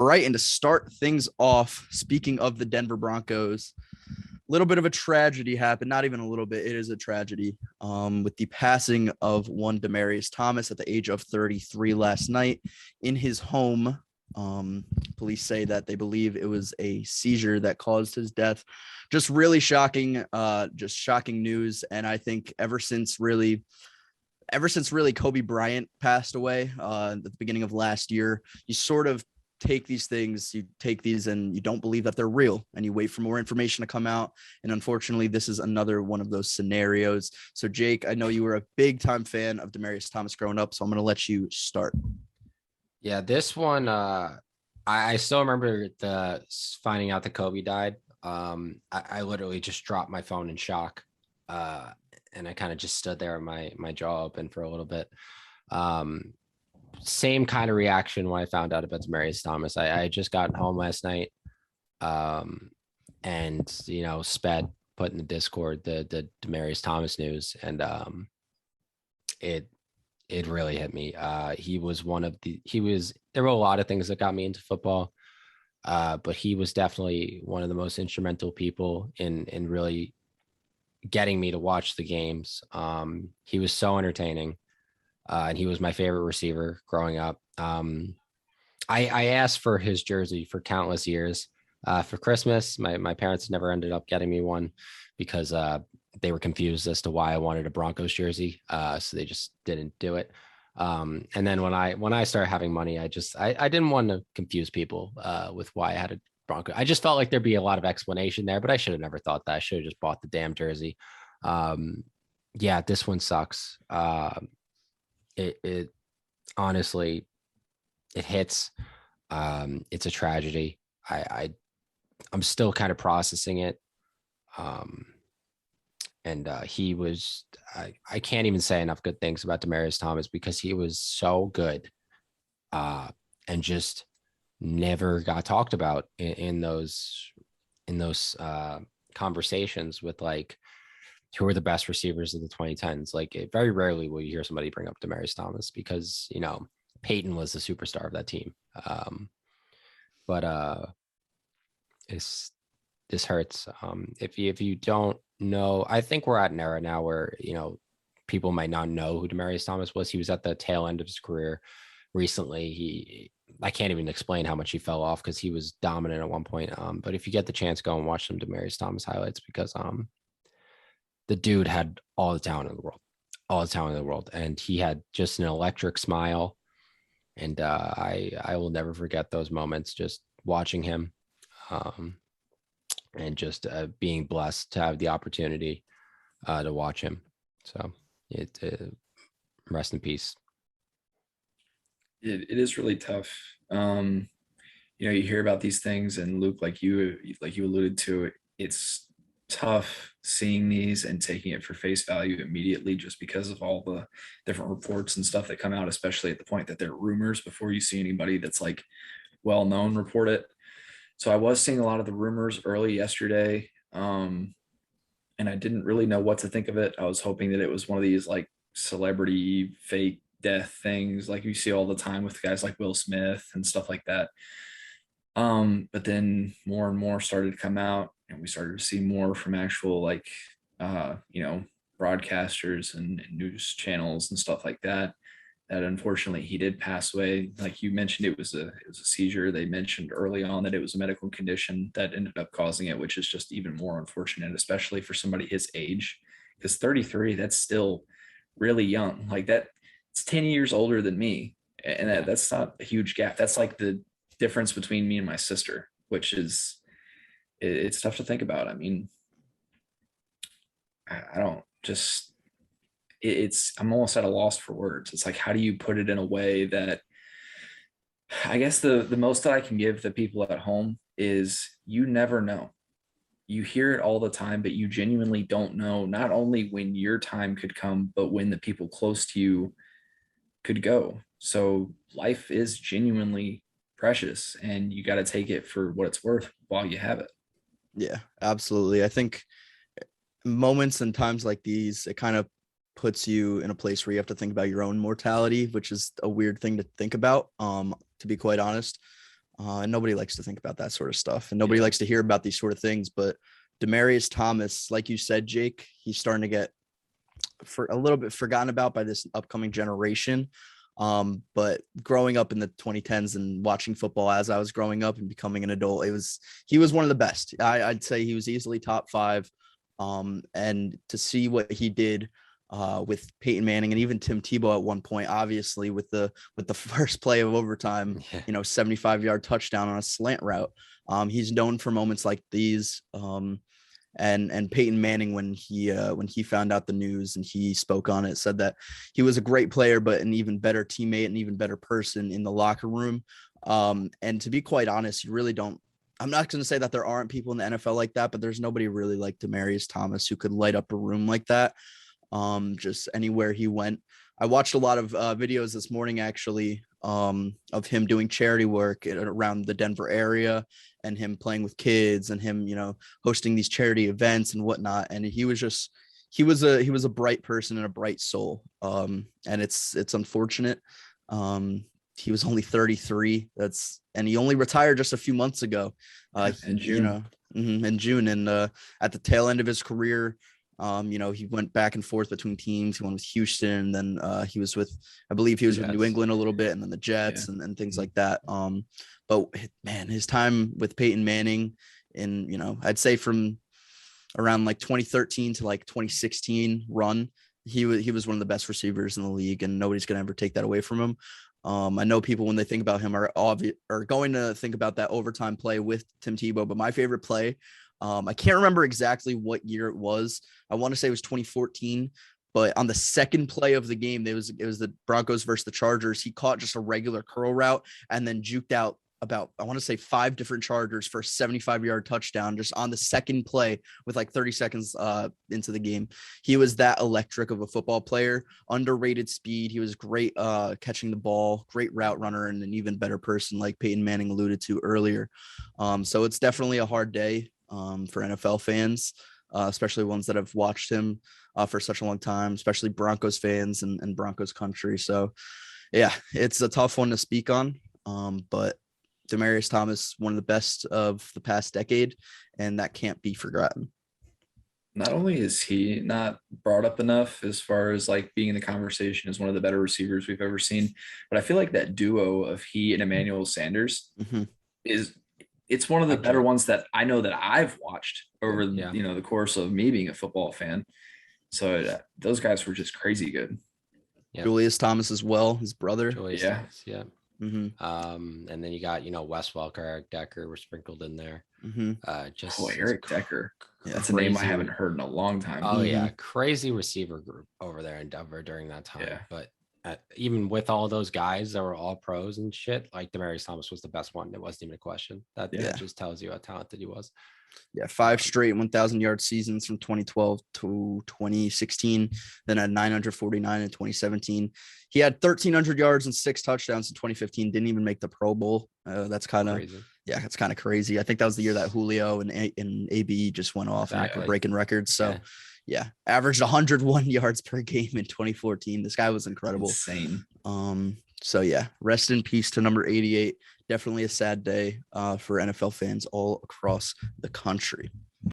Right, and to start things off, speaking of the Denver Broncos, a little bit of a tragedy happened. Not even a little bit; it is a tragedy. With the passing of one Demaryius Thomas at the age of 33 last night in his home. Police say that they believe it was a seizure that caused his death. Just really shocking, just shocking news. And I think ever since Kobe Bryant passed away at the beginning of last year, you sort of take these and you don't believe that they're real and you wait for more information to come out. And unfortunately, this is another one of those scenarios. So Jake, I know you were a big time fan of Demaryius Thomas growing up, so I'm going to let you start. Yeah, this one, I still remember the finding out that Kobe died. I literally just dropped my phone in shock. Uh, and I kind of just stood there, my jaw open for a little bit. Um, Same kind of reaction when I found out about Demaryius Thomas. I had just gotten home last night, um, and sped put in the Discord the Demaryius Thomas news, and it it really hit me. He was one of the he was there were a lot of things that got me into football, but he was definitely one of the most instrumental people in really getting me to watch the games. He was so entertaining, and he was my favorite receiver growing up. I asked for his jersey for countless years. For Christmas, my parents never ended up getting me one because they were confused as to why I wanted a Broncos jersey. So they just didn't do it. And then when I started having money, I didn't want to confuse people with why I had a Bronco. I just felt like there'd be a lot of explanation there, but I should have never thought that. I should have just bought the damn jersey. Um, yeah, this one sucks. It honestly, it hits. It's a tragedy. I'm still kind of processing it. Um, and he was I can't even say enough good things about Demaryius Thomas because he was so good, uh, and just never got talked about in those conversations with like who are the best receivers of the 2010s. Like very rarely will you hear somebody bring up Demaryius Thomas because Peyton was the superstar of that team. But it's this hurts. If you don't know, I think we're at an era now where people might not know who Demaryius Thomas was. He was at the tail end of his career recently. I can't even explain how much he fell off because he was dominant at one point. But if you get the chance, go and watch some Demaryius Thomas highlights because the dude had all the talent in the world, all the talent in the world, and he had just an electric smile. And I will never forget those moments just watching him. And just being blessed to have the opportunity to watch him. So rest in peace. It is really tough. You hear about these things, and Luke, like you alluded to it, it's tough seeing these and taking it for face value immediately just because of all the different reports and stuff that come out, especially at the point that they're rumors before you see anybody that's like well known report it. So I was seeing a lot of the rumors early yesterday, and I didn't really know what to think of it. I was hoping that it was one of these like celebrity fake death things like you see all the time with guys like Will Smith and stuff like that. But then more and more started to come out, and we started to see more from actual like uh, you know, broadcasters and news channels and stuff like that. That unfortunately he did pass away. Like you mentioned, it was a seizure. They mentioned early on that it was a medical condition that ended up causing it, which is just even more unfortunate, especially for somebody his age. Because 33, that's still really young. Like that, it's 10 years older than me, and Yeah. that's not a huge gap. That's like the difference between me and my sister, which is it's tough to think about. I mean, I don't just it's I'm almost at a loss for words. It's like how do you put it in a way that I guess the most that I can give the people at home is you never know. You hear it all the time, but you genuinely don't know not only when your time could come, but when the people close to you could go. So life is genuinely precious, and you got to take it for what it's worth while you have it. Yeah, absolutely. I think moments and times like these, it kind of puts you in a place where you have to think about your own mortality, which is a weird thing to think about, to be quite honest. And nobody likes to think about that sort of stuff, and nobody likes to hear about these sort of things. But Demaryius Thomas, like you said, Jake, he's starting to get for a little bit forgotten about by this upcoming generation. But growing up in the 2010s and watching football as I was growing up and becoming an adult, he was one of the best. I'd say he was easily top 5. And to see what he did with Peyton Manning and even Tim Tebow at one point, obviously with the first play of overtime, 75-yard touchdown on a slant route. He's known for moments like these. And Peyton Manning, when he found out the news and he spoke on it, said that he was a great player, but an even better teammate, an even better person in the locker room. And to be quite honest, you really don't. I'm not going to say that there aren't people in the NFL like that, but there's nobody really like Demaryius Thomas who could light up a room like that. Just anywhere he went. I watched a lot of videos this morning, actually, of him doing charity work around the Denver area and him playing with kids and him, hosting these charity events and whatnot. And he was a bright person and a bright soul. And it's unfortunate. He was only 33. And he only retired just a few months ago. In June. In June. And at the tail end of his career, he went back and forth between teams. He went with Houston, and then I believe he was with New England a little bit, and then the Jets and things like that. But man, his time with Peyton Manning I'd say from around like 2013 to like 2016 run, he was one of the best receivers in the league, and nobody's going to ever take that away from him. I know people, when they think about him, are going to think about that overtime play with Tim Tebow, but my favorite play, I can't remember exactly what year it was. I want to say it was 2014, but on the second play of the game, it was the Broncos versus the Chargers. He caught just a regular curl route and then juked out about, I want to say 5 different Chargers for a 75-yard touchdown just on the second play with like 30 seconds into the game. He was that electric of a football player, underrated speed. He was great catching the ball, great route runner, and an even better person, like Peyton Manning alluded to earlier. So it's definitely a hard day for NFL fans, especially ones that have watched him for such a long time, especially Broncos fans and Broncos country. So yeah, it's a tough one to speak on. But Demaryius Thomas, one of the best of the past decade, and that can't be forgotten. Not only is he not brought up enough as far as like being in the conversation as one of the better receivers we've ever seen, but I feel like that duo of he and Emmanuel Sanders it's one of the better ones that I know that I've watched over the course of me being a football fan. So those guys were just crazy good. Yep. Julius Thomas as well, his brother. Julius Thomas, yeah. And then you got Wes Welker, Eric Decker were sprinkled in there. Eric Decker, that's a name I haven't heard in a long time. Oh yeah, crazy receiver group over there in Denver during that time. But even with all those guys that were all pros and shit, like Demaryius Thomas was the best one. It wasn't even a question. That just tells you how talented he was. 5 straight 1,000-yard seasons from 2012 to 2016, then at 949 in 2017. He had 1,300 yards and 6 touchdowns in 2015. Didn't even make the Pro Bowl. That's kind of crazy. That's kind of crazy. I think that was the year that Julio and AB just went off and breaking records. So averaged 101 yards per game in 2014. This guy was incredible. Insane. So rest in peace to number 88. Definitely a sad day for NFL fans all across the country.